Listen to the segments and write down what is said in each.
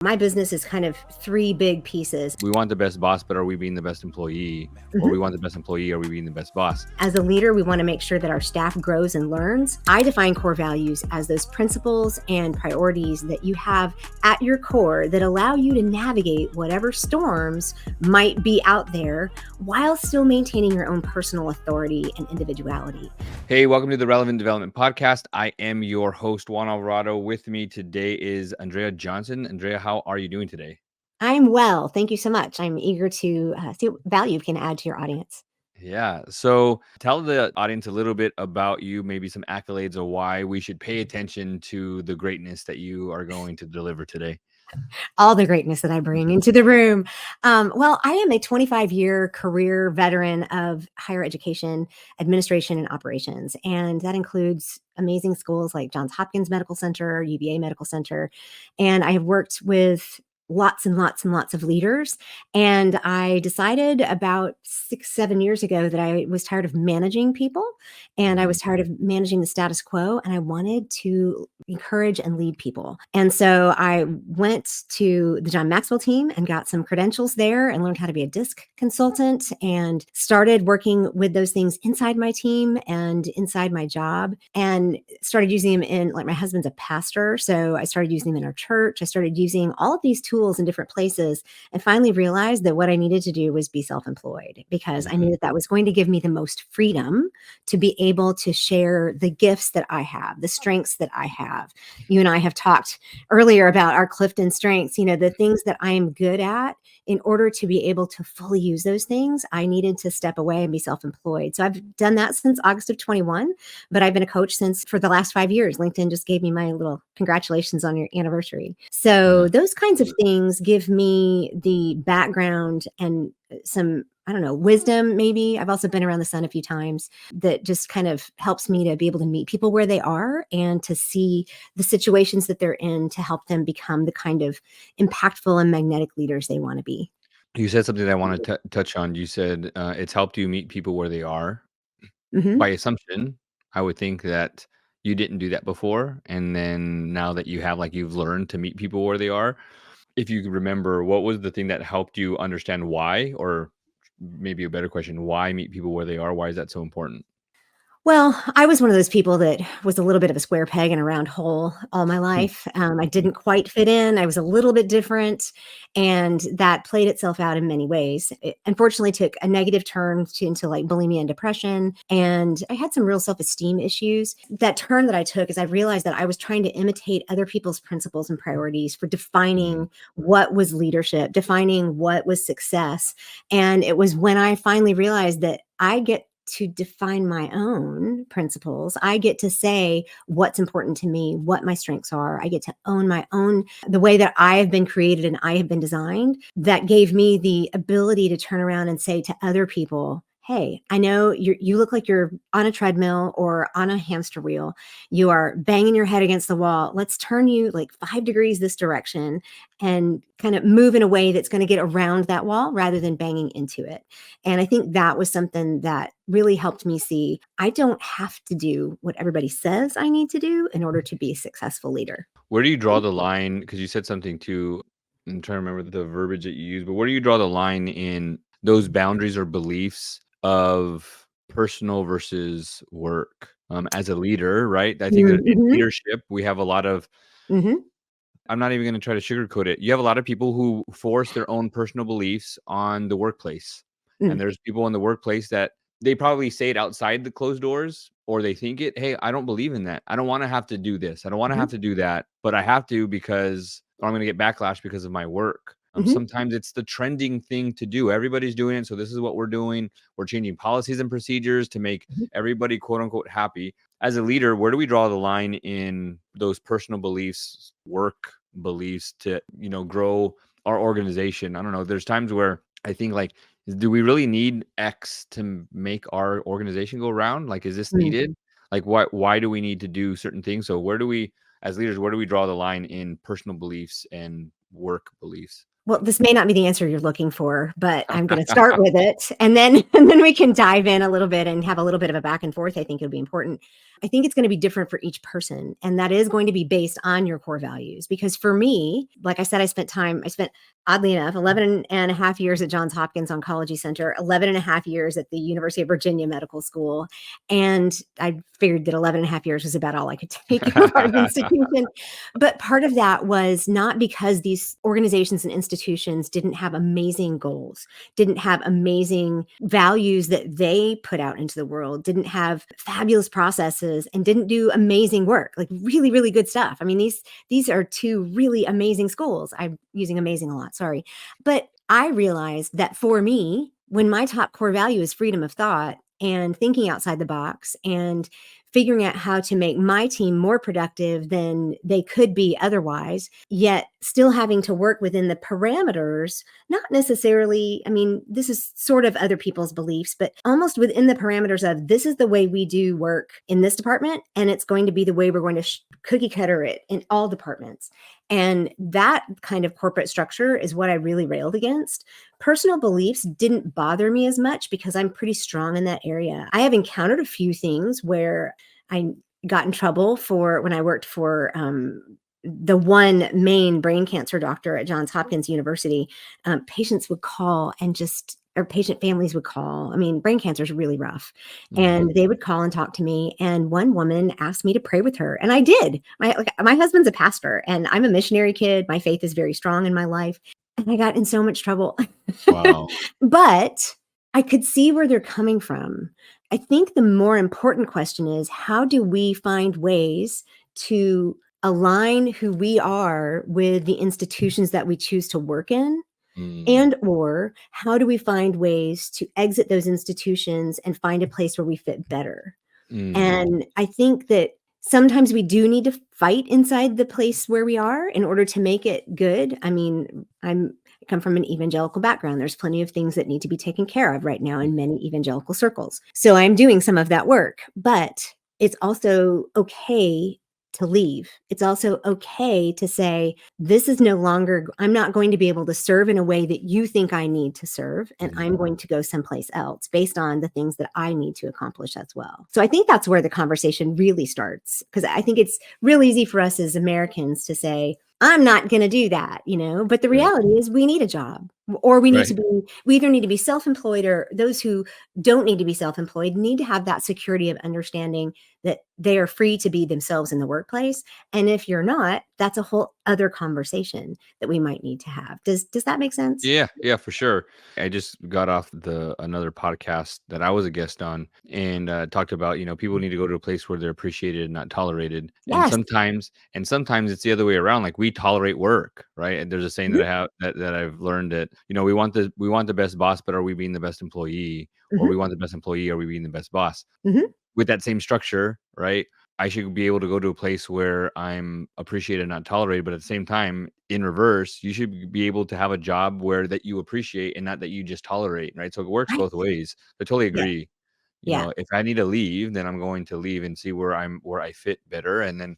My business is kind of three big pieces. We want the best boss, but are we being the best employee? Or we want the best employee, are we being the best boss? As a leader, we want to make sure that our staff grows and learns. I define core values as those principles and priorities that you have at your core that allow you to navigate whatever storms might be out there while still maintaining your own personal authority and individuality. Hey, welcome to the Relevant Development Podcast. I am your host, Juan Alvarado. With me today is Andrea Johnson. Andrea, how are you doing today? I'm well. Thank you so much. I'm eager to see what value can add to your audience. Yeah. So tell the audience a little bit about you, maybe some accolades of why we should pay attention to the greatness that you are going to deliver today. All the greatness that I bring into the room. Well, I am a 25-year career veteran of higher education, administration, and operations. And that includes amazing schools like Johns Hopkins Medical Center, UVA Medical Center. And I have worked with lots and lots and lots of leaders. And I decided about 6-7 years ago that I was tired of managing people and I was tired of managing the status quo, and I wanted to encourage and lead people. And so I went to the John Maxwell team and got some credentials there and learned how to be a DISC consultant and started working with those things inside my team and inside my job, and started using them in, like, my husband's a pastor, so I started using them in our church. I started using all of these tools in different places and finally realized that what I needed to do was be self-employed, because I knew that that was going to give me the most freedom to be able to share the gifts that I have, the strengths that I have. You and I have talked earlier about our Clifton strengths, the things that I am good at. In order to be able to fully use those things, I needed to step away and be self-employed. So I've done that since August of 21, but I've been a coach for the last 5 years. LinkedIn just gave me my little congratulations on your anniversary. So those kinds of things give me the background and some, wisdom maybe. I've also been around the sun a few times that just kind of helps me to be able to meet people where they are and to see the situations that they're in to help them become the kind of impactful and magnetic leaders they want to be. You said something that I want to touch on. You said it's helped you meet people where they are. Mm-hmm. By assumption, I would think that you didn't do that before. And then now that you have, you've learned to meet people where they are. If you could remember, what was the thing that helped you understand why, or maybe a better question, why meet people where they are? Why is that so important? Well, I was one of those people that was a little bit of a square peg in a round hole all my life. I didn't quite fit in. I was a little bit different, and that played itself out in many ways. It unfortunately took a negative turn into bulimia and depression, and I had some real self-esteem issues. That turn that I took is I realized that I was trying to imitate other people's principles and priorities for defining what was leadership, defining what was success. And it was when I finally realized that I get to define my own principles. I get to say what's important to me, what my strengths are. I get to own my own, the way that I have been created and I have been designed. That gave me the ability to turn around and say to other people, hey, I know you look like you're on a treadmill or on a hamster wheel. You are banging your head against the wall. Let's turn you 5 degrees this direction and kind of move in a way that's going to get around that wall rather than banging into it. And I think that was something that really helped me see I don't have to do what everybody says I need to do in order to be a successful leader. Where do you draw the line? Because you said something too, I'm trying to remember the verbiage that you used, but where do you draw the line in those boundaries or beliefs of personal versus work as a leader, right? I think that in leadership, we have a lot of, I'm not even going to try to sugarcoat it. You have a lot of people who force their own personal beliefs on the workplace. And there's people in the workplace that they probably say it outside the closed doors, or they think it, hey, I don't believe in that. I don't want to have to do this. I don't want to have to do that, but I have to because or I'm going to get backlash because of my work. Sometimes it's the trending thing to do. Everybody's doing it. So this is what we're doing. We're changing policies and procedures to make everybody, quote unquote, happy. As a leader, where do we draw the line in those personal beliefs, work beliefs to, grow our organization? I don't know. There's times where I think do we really need X to make our organization go around? Is this needed? Why do we need to do certain things? So where do we, as leaders, where do we draw the line in personal beliefs and work beliefs? Well, this may not be the answer you're looking for, but I'm going to start with it, and then and then we can dive in a little bit and have a little bit of a back and forth. I think it'll be important. I think it's going to be different for each person, and that is going to be based on your core values. Because for me, like I said, I spent oddly enough, 11 and a half years at Johns Hopkins Oncology Center, 11 and a half years at the University of Virginia Medical School. And I figured that 11 and a half years was about all I could take in a large institution. But part of that was not because these organizations and institutions didn't have amazing goals, didn't have amazing values that they put out into the world, didn't have fabulous processes, and didn't do amazing work, like really, really good stuff. I mean, these are two really amazing schools. I'm using amazing a lot, sorry. But I realized that for me, when my top core value is freedom of thought and thinking outside the box and figuring out how to make my team more productive than they could be otherwise, yet still having to work within the parameters, not necessarily, I mean, this is sort of other people's beliefs, but almost within the parameters of this is the way we do work in this department, and it's going to be the way we're going to cookie cutter it in all departments. And that kind of corporate structure is what I really railed against. Personal beliefs didn't bother me as much because I'm pretty strong in that area. I have encountered a few things where I got in trouble for when I worked for the one main brain cancer doctor at Johns Hopkins University. Patients would call or patient families would call. I mean, brain cancer is really rough. And they would call and talk to me. And one woman asked me to pray with her. And I did. My husband's a pastor and I'm a missionary kid. My faith is very strong in my life. And I got in so much trouble. Wow. But I could see where they're coming from. I think the more important question is, how do we find ways to align who we are with the institutions that we choose to work in? And or how do we find ways to exit those institutions and find a place where we fit better? And I think that sometimes we do need to fight inside the place where we are in order to make it good. I mean, I come from an evangelical background. There's plenty of things that need to be taken care of right now in many evangelical circles. So I'm doing some of that work, but it's also okay to leave. It's also okay to say, this is no longer, I'm not going to be able to serve in a way that you think I need to serve. And I'm going to go someplace else based on the things that I need to accomplish as well. So I think that's where the conversation really starts, because I think it's real easy for us as Americans to say, I'm not going to do that, but the reality is we need a job, or we either need to be self-employed, or those who don't need to be self-employed need to have that security of understanding that they are free to be themselves in the workplace. And if you're not, that's a whole other conversation that we might need to have. Does that make sense? Yeah, for sure. I just got off another podcast that I was a guest on, and talked about, people need to go to a place where they're appreciated and not tolerated. Yes. And sometimes it's the other way around. Like, we tolerate work, right? And there's a saying that I have that I've learned that, we want the best boss, but are we being the best employee? Or we want the best employee, are we being the best boss? With that same structure, right? I should be able to go to a place where I'm appreciated, not tolerated. But at the same time, in reverse, you should be able to have a job that you appreciate and not that you just tolerate, right? So it works both ways. I totally agree. If I need to leave, then I'm going to leave and see where I fit better. And then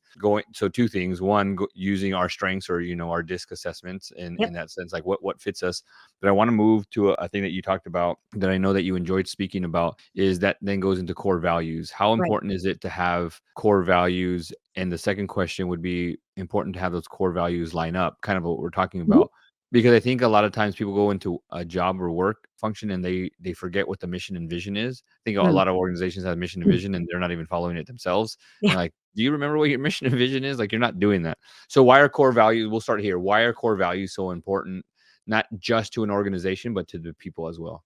so two things: one, using our strengths, or our DISC assessments in that sense, like what fits us. But I want to move to a thing that you talked about that I know that you enjoyed speaking about, is that then goes into core values. How important is it to have core values? And the second question would be, important to have those core values line up, kind of what we're talking about. Because I think a lot of times people go into a job or work function and they forget what the mission and vision is. I think a lot of organizations have mission and vision and they're not even following it themselves. And like, do you remember what your mission and vision is? Like, you're not doing that. So why are core values? We'll start here. Why are core values so important, not just to an organization, but to the people as well?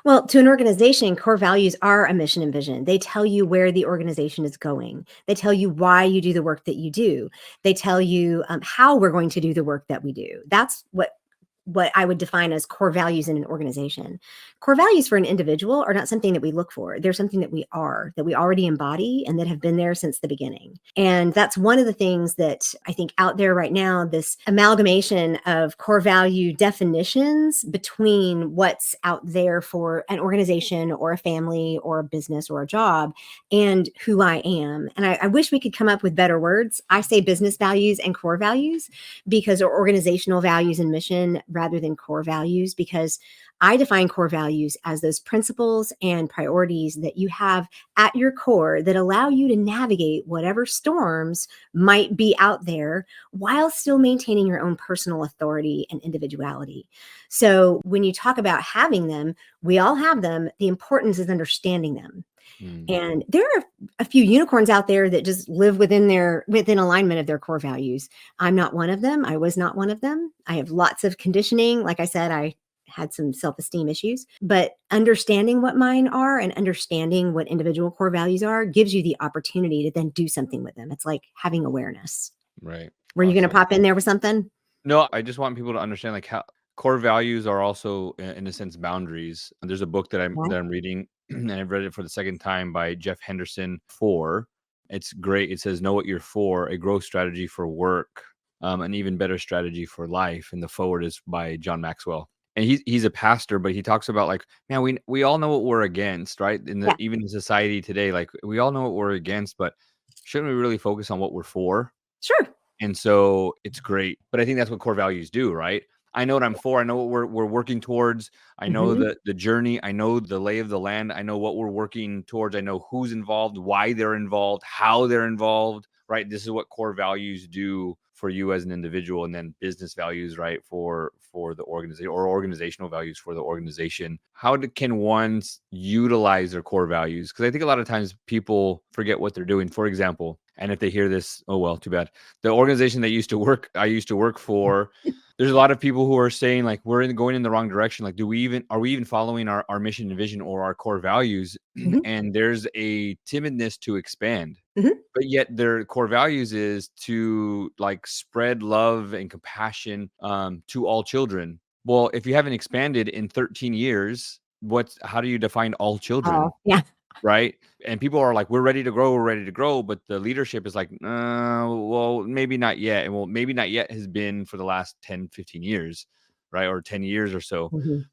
Well, to an organization, core values are a mission and vision. They tell you where the organization is going. They tell you why you do the work that you do. They tell you how we're going to do the work that we do. That's what I would define as core values in an organization. Core values for an individual are not something that we look for. They're something that we are, that we already embody and that have been there since the beginning. And that's one of the things that I think out there right now, this amalgamation of core value definitions between what's out there for an organization or a family or a business or a job and who I am. And I wish we could come up with better words. I say business values and core values because our organizational values and mission rather than core values, because I define core values as those principles and priorities that you have at your core that allow you to navigate whatever storms might be out there while still maintaining your own personal authority and individuality. So when you talk about having them, we all have them. The importance is understanding them. And there are a few unicorns out there that just live within alignment of their core values. I'm not one of them. I was not one of them. I have lots of conditioning. Like I said, I had some self-esteem issues, but understanding what mine are and understanding what individual core values are gives you the opportunity to then do something with them. It's like having awareness. Right. Were you going to Awesome. pop in there with something? No, I just want people to understand like how core values are also in a sense boundaries. And there's a book that I'm reading and I've read it for the second time by Jeff Henderson. It's great. It says know what you're for, a growth strategy for work, an even better strategy for life. And the forward is by John Maxwell. And he's a pastor, but he talks about like, man, we all know what we're against, right? Even in society today, like we all know what we're against, but shouldn't we really focus on what we're for? Sure. And so it's great. But I think that's what core values do, right? I know what I'm for. I know what we're working towards. I know the journey. I know the lay of the land. I know what we're working towards. I know who's involved, why they're involved, how they're involved, right? This is what core values do for you as an individual, and then business values, right, for the organization, or organizational values for the organization. How can one utilize their core values? Because I think a lot of times people forget what they're doing. For example, and if they hear this, oh well, too bad. The organization that I used to work for, there's a lot of people who are saying like going in the wrong direction. Like, are we even following our mission and vision or our core values? And there's a timidness to expand. But yet their core values is to like spread love and compassion to all children. Well, if you haven't expanded in 13 years, how do you define all children? Yeah. Right. And people are like, we're ready to grow. But the leadership is like, well, maybe not yet. And well, maybe not yet has been for the last 10, 15 years, right? Or 10 years or so.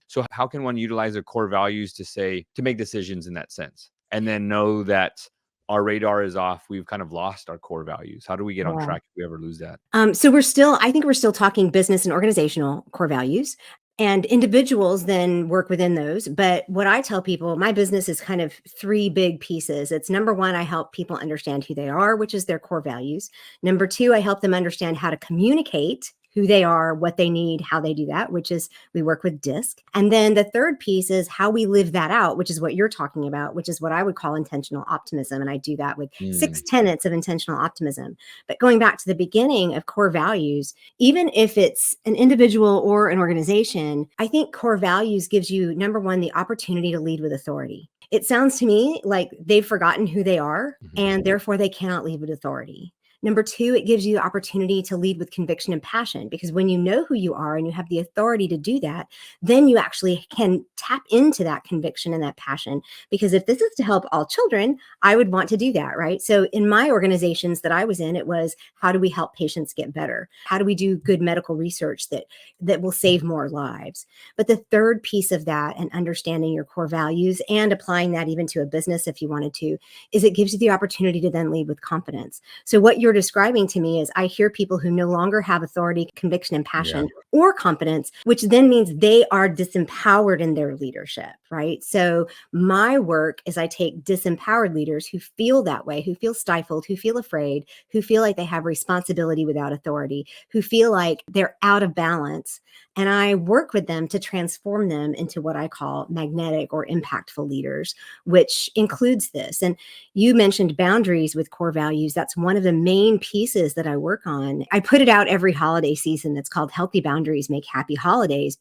So how can one utilize their core values to make decisions in that sense? And then know that our radar is off. We've kind of lost our core values. How do we get on track if we ever lose that? So I think we're still talking business and organizational core values, and individuals then work within those. But what I tell people, my business is kind of three big pieces. It's number one, I help people understand who they are, which is their core values. Number two, I help them understand how to communicate who they are, what they need, how they do that, which is we work with DISC. And then the third piece is how we live that out, which is what you're talking about, which is what I would call intentional optimism. And I do that with 6 tenets of intentional optimism. But going back to the beginning of core values, even if it's an individual or an organization, I think core values gives you, number one, the opportunity to lead with authority. It sounds to me like they've forgotten who they are, and therefore they cannot lead with authority. Number two, it gives you the opportunity to lead with conviction and passion, because when you know who you are and you have the authority to do that, then you actually can tap into that conviction and that passion. Because if this is to help all children, I would want to do that, right? So in my organizations that I was in, it was, how do we help patients get better? How do we do good medical research that will save more lives? But the third piece of that, and understanding your core values and applying that even to a business if you wanted to, is it gives you the opportunity to then lead with confidence. So what you're describing to me is, I hear people who no longer have authority, conviction, and passion or competence, which then means they are disempowered in their leadership, right? So my work is I take disempowered leaders who feel that way, who feel stifled, who feel afraid, who feel like they have responsibility without authority, who feel like they're out of balance. And I work with them to transform them into what I call magnetic or impactful leaders, which includes this. And you mentioned boundaries with core values. That's one of the main pieces that I work on. I put it out every holiday season. It's called Healthy Boundaries Make Happy Holidays,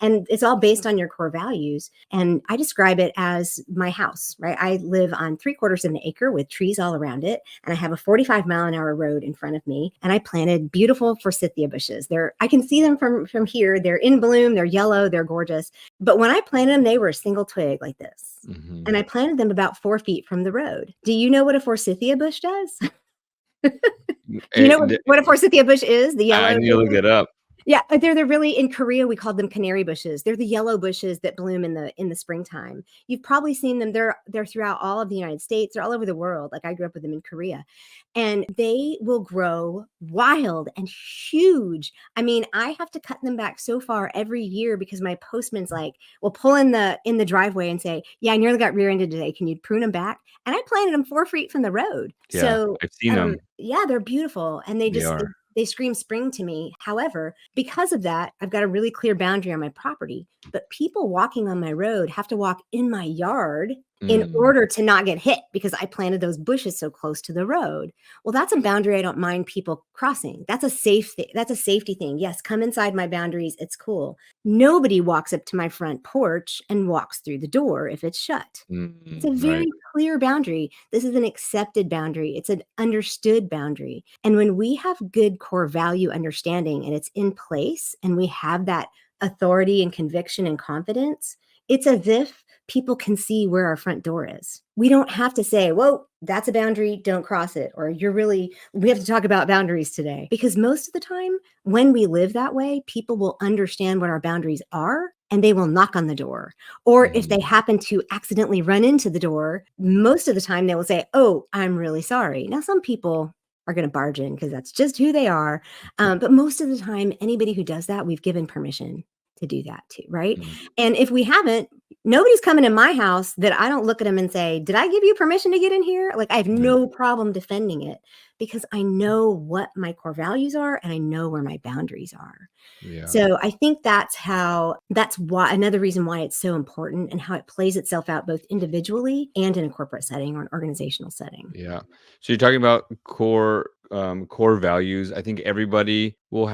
and it's all based on your core values. And I describe it as my house, right? I live on 3/4 of an acre with trees all around it. And I have a 45-mile-an-hour road in front of me. And I planted beautiful forsythia bushes. I can see them from here. They're in bloom. They're yellow. They're gorgeous. But when I planted them, they were a single twig like this. And I planted them about 4 feet from the road. Do you know what a forsythia bush does? Do you know what a forsythia bush is? The yellow. I need to look it up. Yeah, they're really in Korea, we call them canary bushes. They're the yellow bushes that bloom in the springtime. You've probably seen them. They're throughout all of the United States. They're all over the world. Like I grew up with them in Korea. And they will grow wild and huge. I mean, I have to cut them back so far every year because my postman's like, will pull in the driveway and say, "Yeah, I nearly got rear-ended today. Can you prune them back?" And I planted them 4 feet from the road. Yeah, So I've seen them. yeah, they're beautiful. And They are. they scream spring to me. However, because of that, I've got a really clear boundary on my property. But people walking on my road have to walk in my yard in Mm, order to not get hit because I planted those bushes so close to the road. Well, that's a boundary I don't mind people crossing. That's a that's a safety thing. Yes, come inside my boundaries. It's cool. Nobody walks up to my front porch and walks through the door if it's shut. It's a right. very clear boundary. This is an accepted boundary. It's an understood boundary. And when we have good core value understanding and it's in place and we have that authority and conviction and confidence, it's as if people can see where our front door is. We don't have to say, "Whoa, that's a boundary, don't cross it," or we have to talk about boundaries today. Because most of the time, when we live that way, people will understand what our boundaries are and they will knock on the door. Or if Mhm, they happen to accidentally run into the door, most of the time they will say, "Oh, I'm really sorry." Now, some people are going to barge in because that's just who they are. But most of the time, anybody who does that, we've given permission to do that too, right? mhm, And if we haven't, nobody's coming in my house that I don't look at them and say, "Did I give you permission to get in here?" Like I have yeah, no problem defending it because I know what my core values are and I know where my boundaries are. yeah. So I think that's why another reason why it's so important and how it plays itself out both individually and in a corporate setting or an organizational setting. Yeah. So you're talking about core values. I think everybody will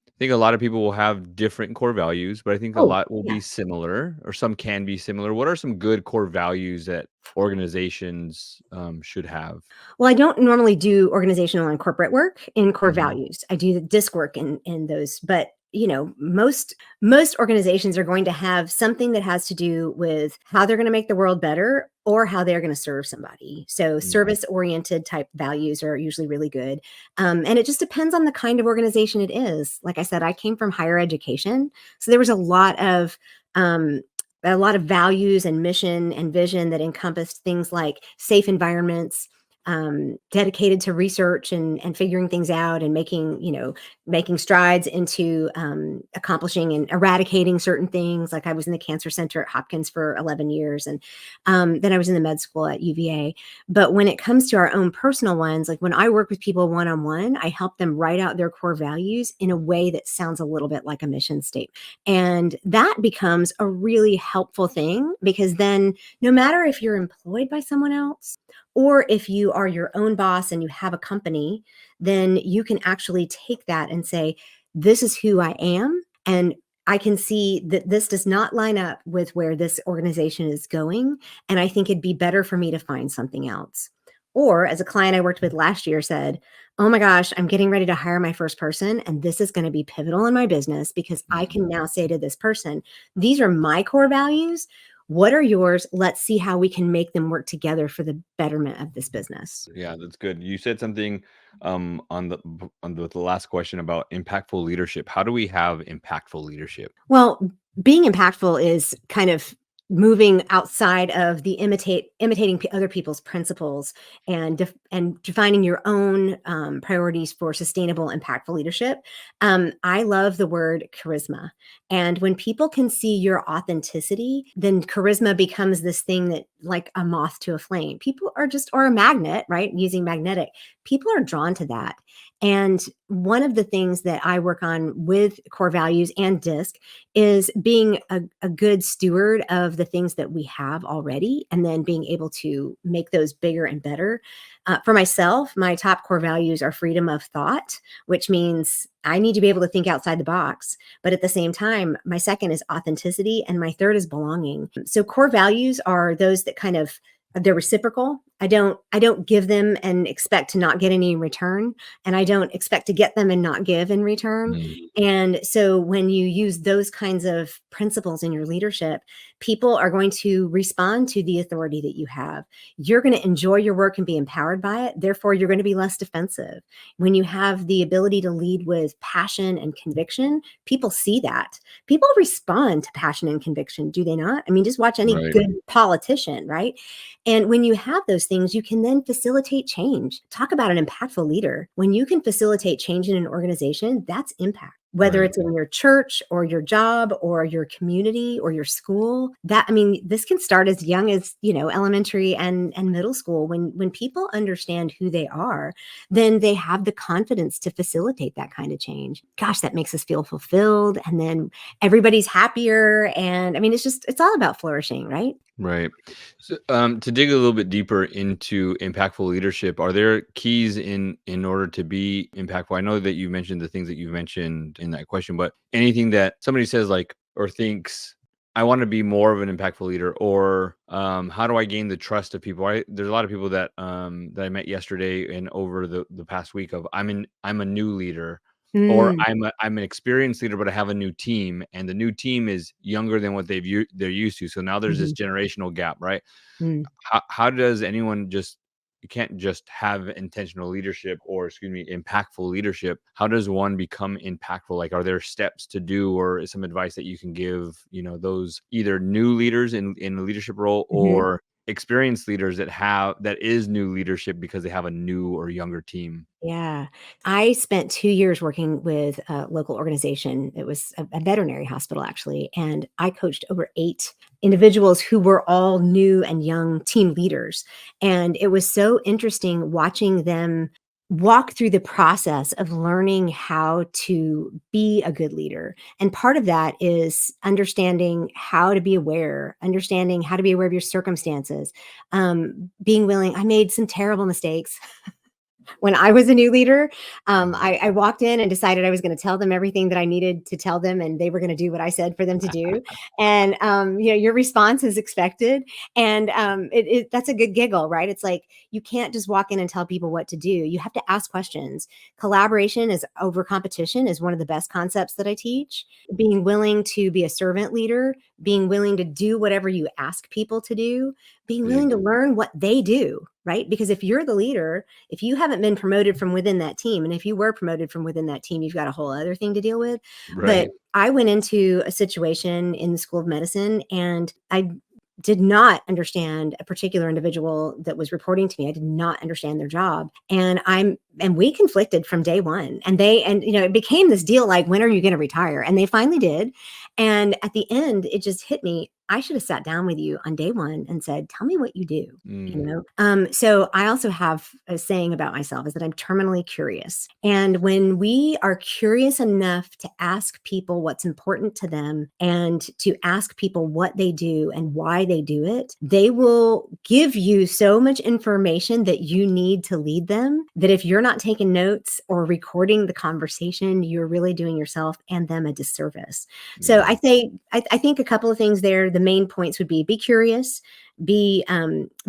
I think a lot of people will have different core values, but I think a Oh, lot will yeah. be similar or some can be similar. What are some good core values that organizations should have? Well, I don't normally do organizational and corporate work in core Mhm. values. I do the disc work in those, but most organizations are going to have something that has to do with how they're going to make the world better or how they're going to serve somebody. So Mhm. service oriented type values are usually really good. And it just depends on the kind of organization it is. Like I said, I came from higher education. So there was um, a lot of values and mission and vision that encompassed things like safe environments, dedicated to research and figuring things out and making strides into accomplishing and eradicating certain things. Like I was in the cancer center at Hopkins for 11 years, and then I was in the med school at UVA. But when it comes to our own personal ones, like when I work with people one on one, I help them write out their core values in a way that sounds a little bit like a mission statement. And that becomes a really helpful thing because then no matter if you're employed by someone else or if you are your own boss and you have a company, then you can actually take that and say, "This is who I am. And I can see that this does not line up with where this organization is going. And I think it'd be better for me to find something else." Or as a client I worked with last year said, "Oh my gosh, I'm getting ready to hire my first person. And this is going to be pivotal in my business because I can Mhm. now say to this person, these are my core values. What are yours? Let's see how we can make them work together for the betterment of this business." Yeah, that's good. You said something on the last question about impactful leadership. How do we have impactful leadership? Well, being impactful is kind of moving outside of the imitating other people's principles and and defining your own priorities for sustainable, impactful leadership. I love the word charisma, and when people can see your authenticity, then charisma becomes this thing that, like a moth to a flame, people are just or a magnet, right? Using magnetic, people are drawn to that. And one of the things that I work on with core values and DISC is being a good steward of the things that we have already and then being able to make those bigger and better. For myself, my top core values are freedom of thought, which means I need to be able to think outside the box. But at the same time, my second is authenticity and my third is belonging. So core values are those that kind of they're reciprocal. I don't give them and expect to not get any in return, and I don't expect to get them and not give in return. Mm, And so when you use those kinds of principles in your leadership, people are going to respond to the authority that you have. You're going to enjoy your work and be empowered by it. Therefore, you're going to be less defensive. When you have the ability to lead with passion and conviction, people see that. People respond to passion and conviction, do they not? I mean, just watch any right. good politician, right? And when you have those things, you can then facilitate change. Talk about an impactful leader. When you can facilitate change in an organization, that's impact. Whether Right. it's in your church or your job or your community or your school, that I mean, this can start as young as, elementary and middle school. When people understand who they are, then they have the confidence to facilitate that kind of change. Gosh, that makes us feel fulfilled. And then everybody's happier. And I mean, it's all about flourishing, right? Right. So, to dig a little bit deeper into impactful leadership, are there keys in order to be impactful? I know that you mentioned the things that you mentioned in that question, but anything that somebody says like or thinks, I want to be more of an impactful leader, or how do I gain the trust of people? There's a lot of people that I met yesterday and over the past week of I'm a new leader, or Mm, I'm an experienced leader, but I have a new team, and the new team is younger than what they're used to. So now there's this mhm, generational gap, right? mm. How does anyone just you can't just have intentional leadership, or excuse me, impactful leadership. How does one become impactful? Like, are there steps to do, or some advice that you can give, those either new leaders in a leadership role, Mhm. or experienced leaders that is new leadership because they have a new or younger team? Yeah. I spent 2 years working with a local organization. It was a veterinary hospital, actually, and I coached over 8 individuals who were all new and young team leaders, and it was so interesting watching them walk through the process of learning how to be a good leader, and part of that is understanding how to be aware, understanding how to be aware of your circumstances, being willing. I made some terrible mistakes when I was a new leader. Mhm. I walked in and decided I was going to tell them everything that I needed to tell them, and they were going to do what I said for them to do. And your response is expected, and that's a good giggle, right? It's like you can't just walk in and tell people what to do. You have to ask questions. Collaboration is over competition is one of the best concepts that I teach. Being willing to be a servant leader, being willing to do whatever you ask people to do, being willing Big. to learn what they do, right? Because if you're the leader, if you haven't been promoted from within that team, and if you were promoted from within that team, you've got a whole other thing to deal with. But Right. I went into a situation in the School of Medicine, and I did not understand a particular individual that was reporting to me. I did not understand their job. And we conflicted from day one. And it became this deal like, when are you going to retire? And they finally did. And at the end, it just hit me. I should have sat down with you on day one and said, tell me what you do. Mm, So I also have a saying about myself is that I'm terminally curious. And when we are curious enough to ask people what's important to them and to ask people what they do and why they do it, they will give you so much information that you need to lead them, that if you're not taking notes or recording the conversation, you're really doing yourself and them a disservice. So yeah. I think a couple of things there. The main points would be curious, be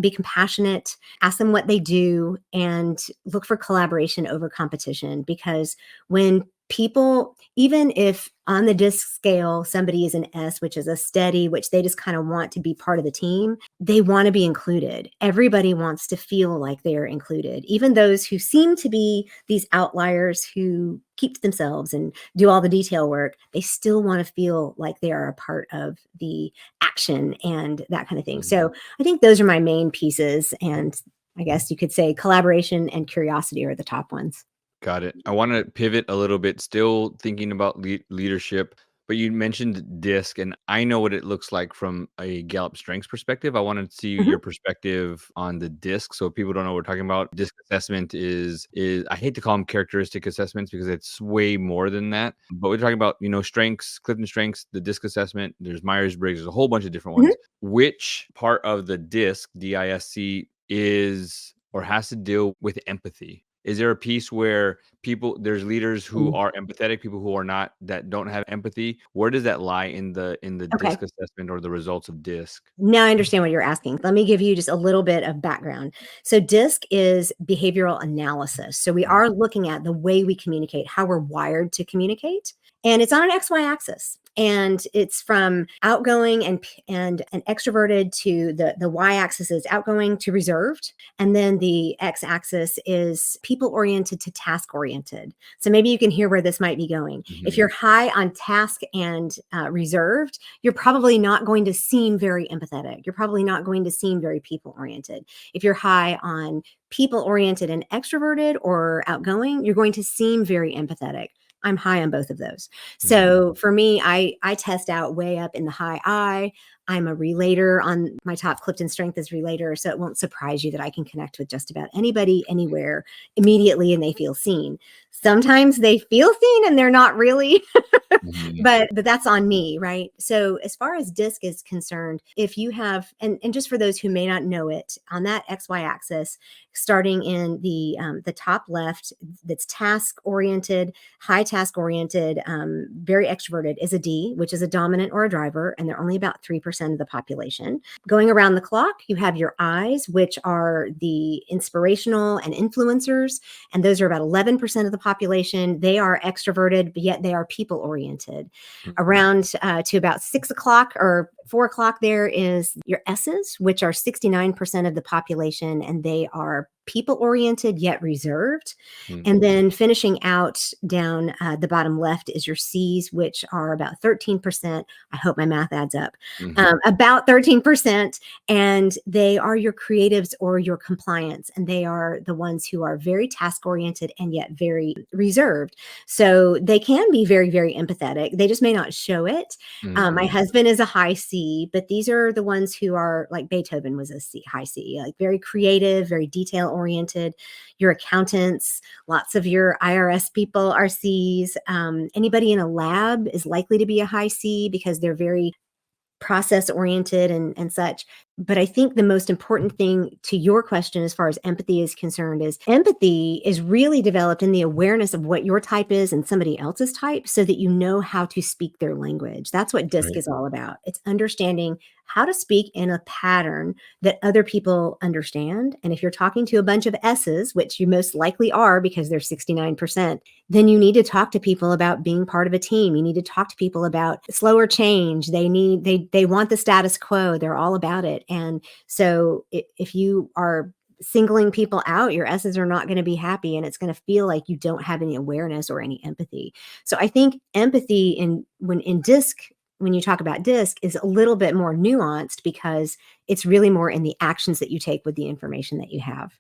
compassionate, ask them what they do, and look for collaboration over competition. Because when people, even if on the disc scale somebody is an S, which is a steady, which they just kind of want to be part of the team, they want to be included. Everybody wants to feel like they're included, even those who seem to be these outliers who keep to themselves and do all the detail work. They still want to feel like they are a part of the action and that kind of thing. Mhm. So I think those are my main pieces. And I guess you could say collaboration and curiosity are the top ones. Got it. I want to pivot a little bit, still thinking about leadership, but you mentioned DISC, and I know what it looks like from a Gallup Strengths perspective. I wanted to see your Mhm, perspective on the DISC. So if people don't know what we're talking about, DISC assessment is I hate to call them characteristic assessments because it's way more than that. But we're talking about, strengths, Clifton Strengths, the DISC assessment. There's Myers-Briggs. There's a whole bunch of different mhm. ones. Which part of the DISC, DISC, is or has to deal with empathy? Is there a piece where there's leaders who Mm. are empathetic, people who are not, that don't have empathy? Where does that lie in the Okay. DISC assessment or the results of DISC? Now I understand what you're asking. Let me give you just a little bit of background. So, DISC is behavioral analysis. So, we Mhm, are looking at the way we communicate, how we're wired to communicate, and it's on an XY axis. And it's from outgoing and extroverted to the Y axis is outgoing to reserved, and then the X axis is people oriented to task oriented. So maybe you can hear where this might be going. If mhm, you're high on task and reserved, you're probably not going to seem very empathetic. You're probably not going to seem very people oriented. If you're high on people oriented and extroverted or outgoing, you're going to seem very empathetic. I'm high on both of those. mhm, So for me, I test out way up in the high I. I'm a relator. On my top Clifton strength is relator. So it won't surprise you that I can connect with just about anybody anywhere immediately and they feel seen. Sometimes they feel seen and they're not really. mhm, But that's on me, right? So as far as DISC is concerned, if you have, and just for those who may not know it, on that XY axis, starting in the top left, that's task oriented, high task oriented, very extroverted, is a D, which is a dominant or a driver, and they're only about 3% of the population. Going around the clock, you have your I's, which are the inspirational and influencers, and those are about 11% of the population. They are extroverted, but yet they are people oriented. mhm, Around to about 6 o'clock or 4 o'clock, there is your S's, which are 69% of the population, and they are people oriented yet reserved. mhm, And then finishing out down the bottom left is your C's, which are about 13%. I hope my math adds up. mhm, About 13%. And they are your creatives or your compliance. And they are the ones who are very task oriented and yet very reserved. So they can be very, very empathetic. They just may not show it. My mhm, husband is a high C, but these are the ones who are like Beethoven was a C, high C, like very creative, very detail oriented. Your accountants, lots of your IRS people are C's. Anybody in a lab is likely to be a high C because they're very process oriented and such. But I think the most important thing to your question, as far as empathy is concerned, is empathy is really developed in the awareness of what your type is and somebody else's type so that you know how to speak their language. That's what DISC right, is all about. It's understanding how to speak in a pattern that other people understand. And if you're talking to a bunch of S's, which you most likely are because they're 69%, then you need to talk to people about being part of a team. You need to talk to people about slower change. They want the status quo. They're all about it. And so if you are singling people out, your S's are not going to be happy and it's going to feel like you don't have any awareness or any empathy. So I think empathy in DISC, when you talk about DISC, is a little bit more nuanced because it's really more in the actions that you take with the information that you have.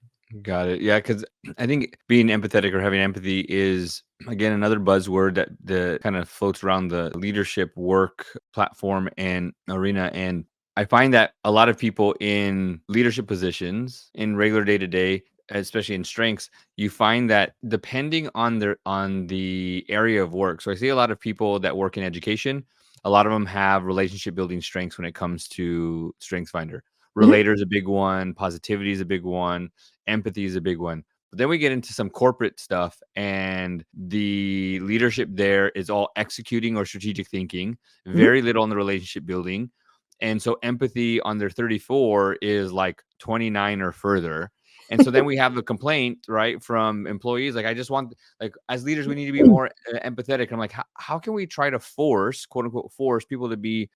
got it. Yeah, because I think being empathetic or having empathy is, again, another buzzword that the kind of floats around the leadership work platform and arena. And I find that a lot of people in leadership positions in regular day to day, especially in strengths, you find that depending on the area of work. So I see a lot of people that work in education. A lot of them have relationship building strengths when it comes to Strengths Finder. Mhm. Relator is a big one. Positivity is a big one. Empathy is a big one. But then we get into some corporate stuff, and the leadership there is all executing or strategic thinking, Mhm. very little on the relationship building. And so empathy on their 34 is like 29 or further. And so then we have the complaint, right, from employees like, I just want, like, as leaders, we need to be more empathetic. I'm like, how can we try to force, quote unquote, force people to be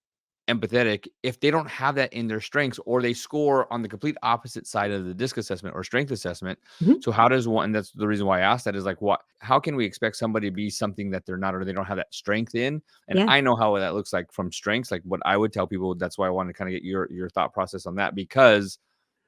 empathetic if they don't have that in their strengths, or they score on the complete opposite side of the DISC assessment or strength assessment? Mhm. So how does one, and that's the reason why I asked that, is like, how can we expect somebody to be something that they're not, or they don't have that strength in? And Yeah. I know how that looks like from strengths, like what I would tell people. That's why I want to kind of get your thought process on that, because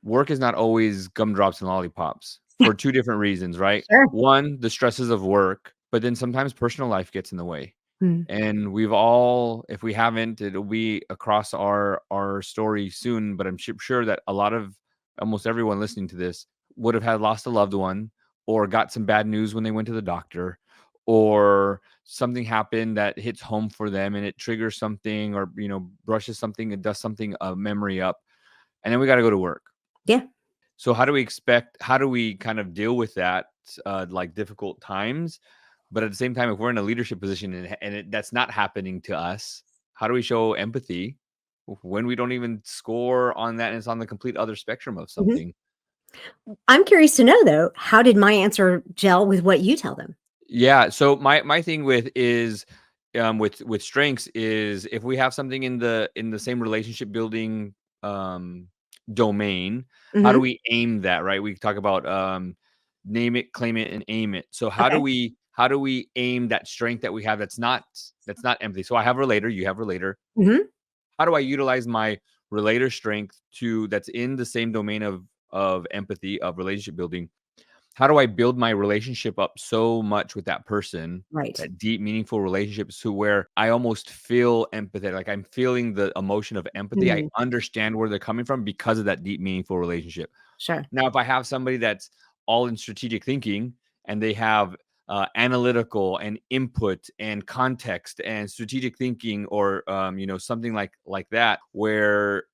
work is not always gumdrops and lollipops for two different reasons, right? Sure. One, the stresses of work, but then sometimes personal life gets in the way. Mm. And we've all, if we haven't, it'll be across our story soon, but I'm sure that a lot of, almost everyone listening to this, would have had lost a loved one, or got some bad news when they went to the doctor, or something happened that hits home for them and it triggers something, or brushes something and does something, a memory up, and then we got to go to work. Yeah. So how do we kind of deal with that, like difficult times? But at the same time, if we're in a leadership position that's not happening to us, how do we show empathy when we don't even score on that and it's on the complete other spectrum of Mhm. something? I'm curious to know though, how did my answer gel with what you tell them? Yeah. So my thing with strengths is if we have something in the same relationship building um domain, how do Mhm. we aim that, right? We talk about name it, claim it, and aim it. So Okay. how do we aim that strength that we have that's not empathy? So I have relator, you have relator. Mhm. How do I utilize my relator strength to that's in the same domain of empathy, of relationship building? How do I build my relationship up so much with that person, Right. that deep, meaningful relationships to where I almost feel empathetic, like I'm feeling the emotion of empathy. I Mm. understand where they're coming from because of that deep, meaningful relationship. Sure. Now, if I have somebody that's all in strategic thinking and they have analytical and input and context and strategic thinking, or something like that, where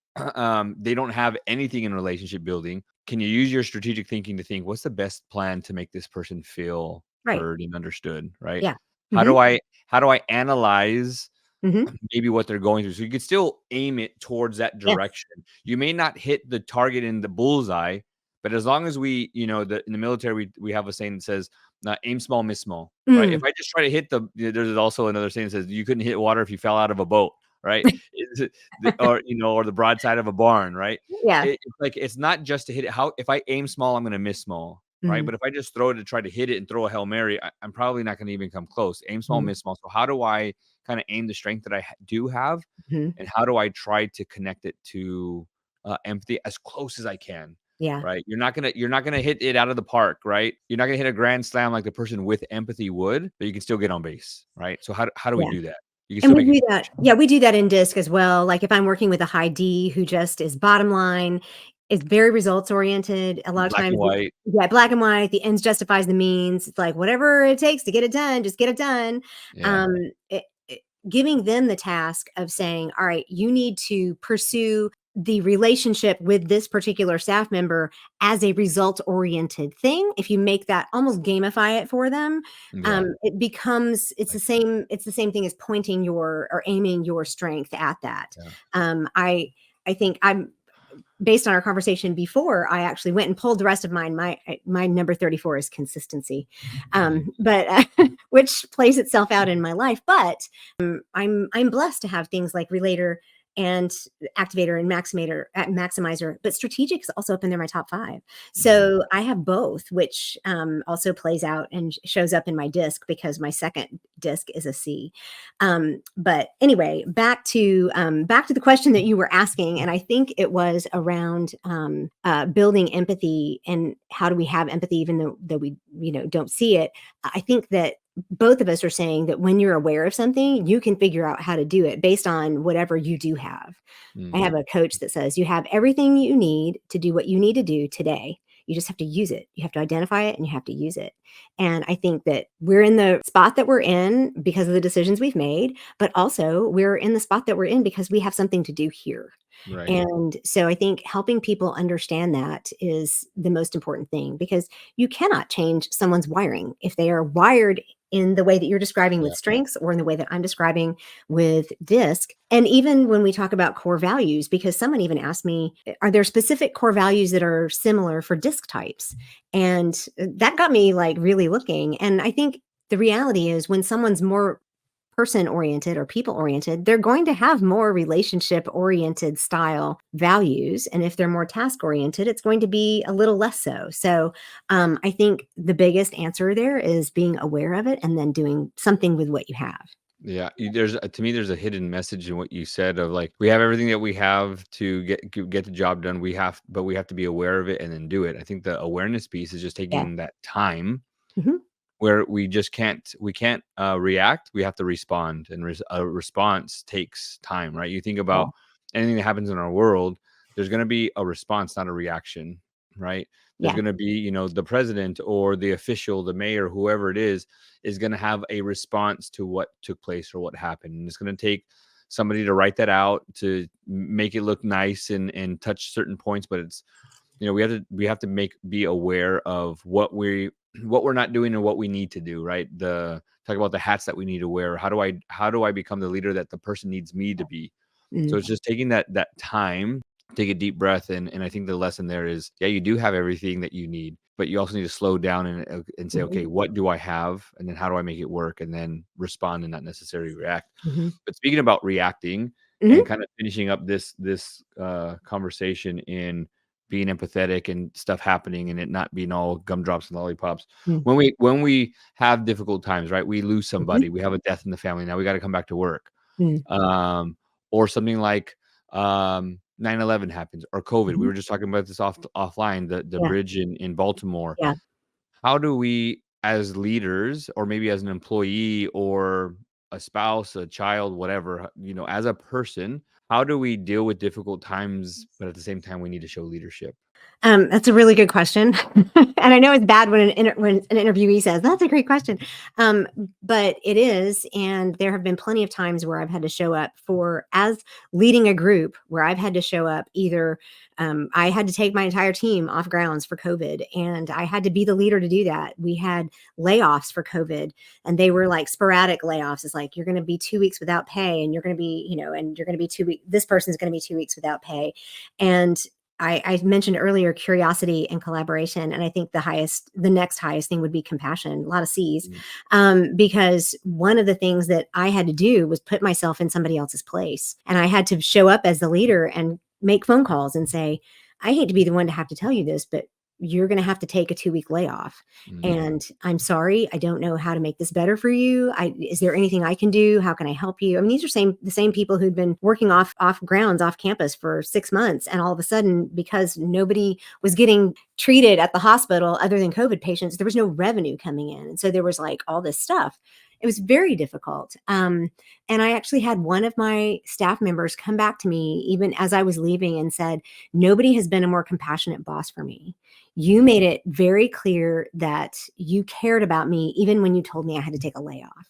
they don't have anything in relationship building, can you use your strategic thinking to think what's the best plan to make this person feel Right. heard and understood, right? Yeah. How Mhm. do I analyze Mhm. maybe what they're going through? So you could still aim it towards that Yes. direction. You may not hit the target in the bullseye, but as long as we, in the military, we have a saying that says, aim small, miss small, right? If Mm. I just try to hit there's also another saying that says you couldn't hit water if you fell out of a boat, right? Or the broadside of a barn, right? Yeah. It's like, it's not just to hit it. How, if I aim small, I'm going to miss small, right? Mhm. But if I just throw it to try to hit it and throw a Hail Mary, I'm probably not going to even come close. Aim small, Mhm. miss small. So how do I kind of aim the strength that I do have, Mhm. and how do I try to connect it to empathy as close as I can? Yeah. Right? You're not gonna hit it out of the park, right? You're not gonna hit a grand slam like the person with empathy would, but you can still get on base, right? So how do we Yeah. do that? You can And still we make a do that. Yeah, we do that in DISC as well. Like if I'm working with a high D who just is bottom line, is very results oriented. A lot of black and times, white. yeah, black and white. The ends justifies the means. It's like whatever it takes to get it done, just get it done. Yeah, Um, Giving them the task of saying, "All right, you need to pursue the relationship with this particular staff member as a result oriented thing." If you make that almost gamify it for them, yeah, it becomes like that. it's the same thing as pointing your or aiming your strength at that. Yeah. I think I'm based on our conversation before, I actually went and pulled the rest of mine. My number 34 is consistency, Mhm. but which plays itself out in my life. But I'm blessed to have things like relator and activator and maximizer, but strategic is also up in there my top 5. Mhm. So I have both, which also plays out and shows up in my disc because my second disc is a C. But anyway, back to the question that you were asking, and I think it was around building empathy and how do we have empathy even though we don't see it. I think that both of us are saying that when you're aware of something, you can figure out how to do it based on whatever you do have. I have Mhm. a coach that says you have everything you need to do what you need to do today. You just have to use it. You have to identify it and you have to use it. And I think that we're in the spot that we're in because of the decisions we've made, but also we're in the spot that we're in because we have something to do here. Right. And so I think helping people understand that is the most important thing because you cannot change someone's wiring. If they are wired in the way that you're describing Yeah. with strengths or in the way that I'm describing with disc. And even when we talk about core values, because someone even asked me, are there specific core values that are similar for disc types? And that got me like really looking. And I think the reality is when someone's more person oriented or people oriented, they're going to have more relationship oriented style values. And if they're more task oriented, it's going to be a little less so. So I think the biggest answer there is being aware of it and then doing something with what you have. Yeah, to me, there's a hidden message in what you said of like, we have everything that we have to get the job done. But we have to be aware of it and then do it. I think the awareness piece is just Yeah. taking that time Mhm. where we can't react. We have to respond, and a response takes time, right? You think Yeah. about anything that happens in our world, there's going to be a response, not a reaction, right? There's Yeah. going to be, the president or the official, the mayor, whoever it is going to have a response to what took place or what happened, and it's going to take somebody to write that out to make it look nice and touch certain points, but we have to be aware of what we're not doing and what we need to do, right? Talk about the hats that we need to wear. How do I become the leader that the person needs me to be? So Mm, it's just taking that time, take a deep breath, and I think the lesson there is, yeah, you do have everything that you need, but you also need to slow down and say, mhm, okay, what do I have, and then how do I make it work, and then respond and not necessarily react. mhm, But speaking about reacting mhm, and kind of finishing up this conversation in being empathetic and stuff happening and it not being all gumdrops and lollipops. mm, When we have difficult times, right? We lose mhm, somebody, we have a death in the family. Now we got to come back to work. mm, Um, or something like 9/11 happens or COVID. We mhm. were just talking about this offline, the Yeah, bridge in Baltimore. yeah. How do we, as leaders, or maybe as an employee or a spouse, a child, whatever, as a person, how do we deal with difficult times, but at the same time, we need to show leadership? That's a really good question, and I know it's bad when when an interviewee says, "That's a great question," um, but it is, and there have been plenty of times where I've had to show up for as leading a group where I've had to show up either, I had to take my entire team off grounds for COVID, and I had to be the leader to do that. We had layoffs for COVID, and they were like sporadic layoffs. It's like, "You're gonna be 2 weeks without pay, and you're gonna be, and you're gonna be 2 weeks this person's gonna be 2 weeks without pay," and I mentioned earlier curiosity and collaboration, and I think the next highest thing would be compassion, a lot of C's, Mm, because one of the things that I had to do was put myself in somebody else's place, and I had to show up as the leader and make phone calls and say, "I hate to be the one to have to tell you this, but you're going to have to take a 2 week layoff, mm, and I'm sorry, I don't know how to make this better for you. Is there anything I can do? How can I help you?" I mean, these are the same people who'd been working off grounds, off campus for 6 months, and all of a sudden, because nobody was getting treated at the hospital other than COVID patients, there was no revenue coming in, and so there was like all this stuff. It was very difficult. And I actually had one of my staff members come back to me even as I was leaving and said, "Nobody has been a more compassionate boss for me. You made it very clear that you cared about me even when you told me I had to take a layoff."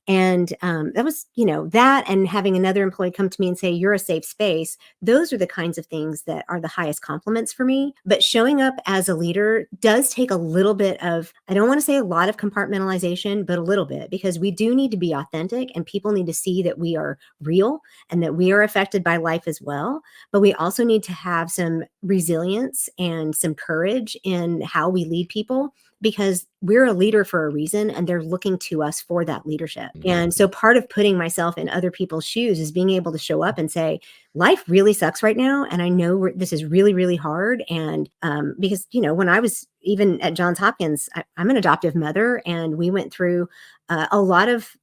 And that was, that and having another employee come to me and say, "You're a safe space." Those are the kinds of things that are the highest compliments for me. But showing up as a leader does take a little bit of, I don't want to say a lot of compartmentalization, but a little bit, because we do need to be authentic and people need to see that we are real and that we are affected by life as well. But we also need to have some resilience and some courage in how we lead people, because we're a leader for a reason and they're looking to us for that leadership. mm, And so part of putting myself in other people's shoes is being able to show up and say, "Life really sucks right now. And I know this is really, really hard." And because, when I was even at Johns Hopkins, I'm an adoptive mother, and we went through a lot of,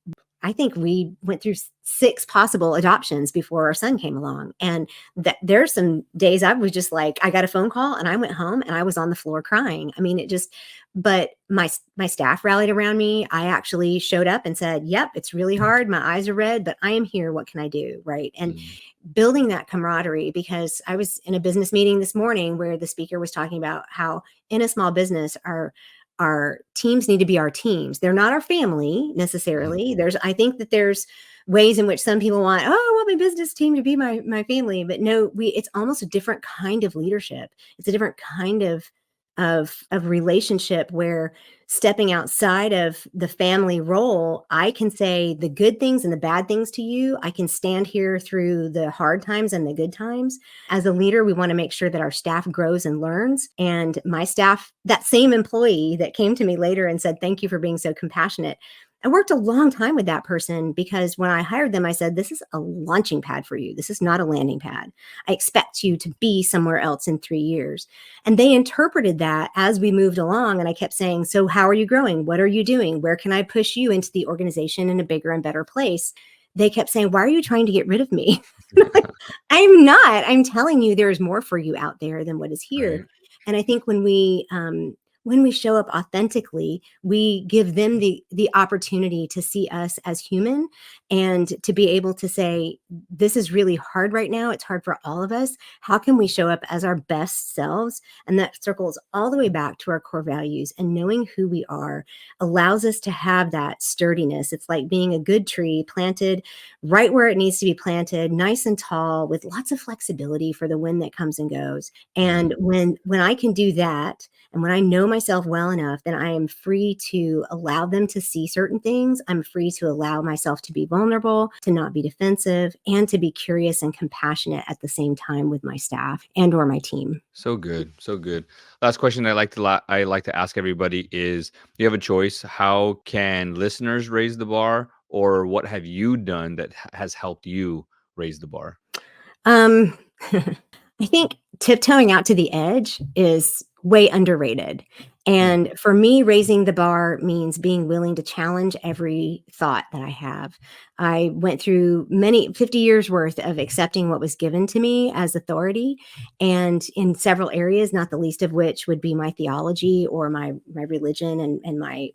I think we went through 6 possible adoptions before our son came along. And that there's some days I was just like, I got a phone call and I went home and I was on the floor crying. I mean, it just, but my staff rallied around me. I actually showed up and said, "Yep, it's really hard. My eyes are red, but I am here. What can I do?" Right. And mm, building that camaraderie, because I was in a business meeting this morning where the speaker was talking about how in a small business, our teams need to be our teams. They're not our family mm, necessarily. I think that there's ways in which some people want, "Oh, I want my business team to be my family," but no, it's almost a different kind of leadership. It's a different kind of relationship where stepping outside of the family role, I can say the good things and the bad things to you. I can stand here through the hard times and the good times. As a leader, we want to make sure that our staff grows and learns. And my staff, that same employee that came to me later and said, "Thank you for being so compassionate." I worked a long time with that person, because when I hired them, I said, "This is a launching pad for you. This is not a landing pad. I expect you to be somewhere else in 3 years." And they interpreted that as we moved along. And I kept saying, "So how are you growing? What are you doing? Where can I push you into the organization in a bigger and better place?" They kept saying, "Why are you trying to get rid of me?" I'm not. I'm telling you, there's more for you out there than what is here. right. And I think when we when we show up authentically, we give them the opportunity to see us as human and to be able to say, this is really hard right now. It's hard for all of us. How can we show up as our best selves? And that circles all the way back to our core values, and knowing who we are allows us to have that sturdiness. It's like being a good tree planted right where it needs to be planted, nice and tall, with lots of flexibility for the wind that comes and goes. And when I can do that, and when I know myself well enough, then I am free to allow them to see certain things. I'm free to allow myself to be vulnerable, to not be defensive, and to be curious and compassionate at the same time with my staff and or my team. So good. So good. Last question I like to ask everybody is, you have a choice. How can listeners raise the bar, or what have you done that has helped you raise the bar? Um, I think tiptoeing out to the edge is way underrated. And for me, raising the bar means being willing to challenge every thought that I have. I went through many 50 years worth of accepting what was given to me as authority, and in several areas, not the least of which would be my theology or my religion and my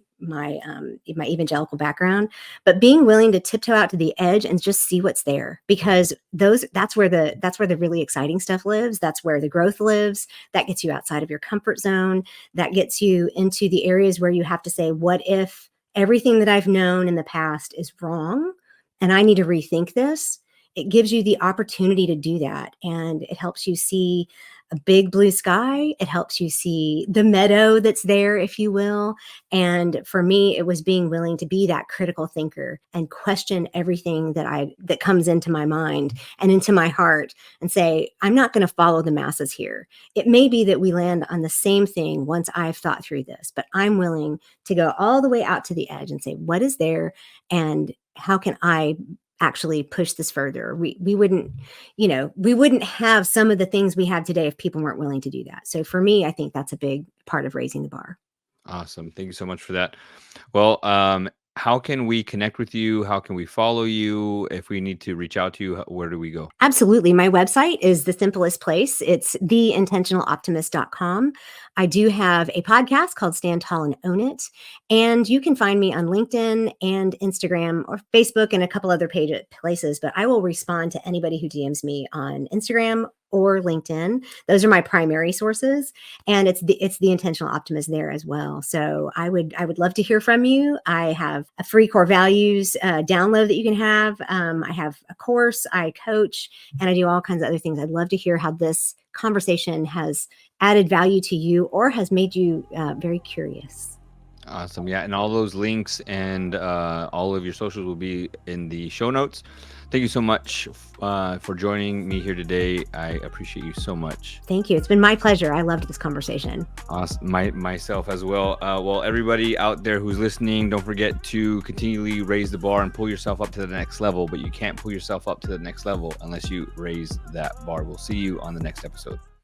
evangelical background. But being willing to tiptoe out to the edge and just see what's there, because that's where the really exciting stuff lives. That's where the growth lives. That gets you outside of your comfort zone. That gets you into the areas where you have to say, what if everything that I've known in the past is wrong and I need to rethink this? It gives you the opportunity to do that, and it helps you see a big blue sky. It helps you see the meadow that's there, if you will. And for me, it was being willing to be that critical thinker and question everything that comes into my mind and into my heart, and say, I'm not going to follow the masses here. It may be that we land on the same thing once I've thought through this, but I'm willing to go all the way out to the edge and say, what is there, and how can I actually push this further? We wouldn't have some of the things we have today if people weren't willing to do that. So for me, I think that's a big part of raising the bar. Awesome. Thank you so much for that. Well, how can we connect with you? How can we follow you? If we need to reach out to you, where do we go? Absolutely. My website is the simplest place. It's theintentionaloptimist.com. I do have a podcast called Stand Tall and Own It. And you can find me on LinkedIn and Instagram or Facebook and a couple other places, but I will respond to anybody who DMs me on Instagram or LinkedIn. Those are my primary sources. And it's the intentional optimist there as well. So I would love to hear from you. I have a free core values download that you can have. I have a course, I coach, and I do all kinds of other things. I'd love to hear how this conversation has added value to you or has made you very curious. Awesome. Yeah. And all those links and all of your socials will be in the show notes. Thank you so much for joining me here today. I appreciate you so much. Thank you. It's been my pleasure. I loved this conversation. Awesome. Myself as well. Well, everybody out there who's listening, don't forget to continually raise the bar and pull yourself up to the next level. But you can't pull yourself up to the next level unless you raise that bar. We'll see you on the next episode.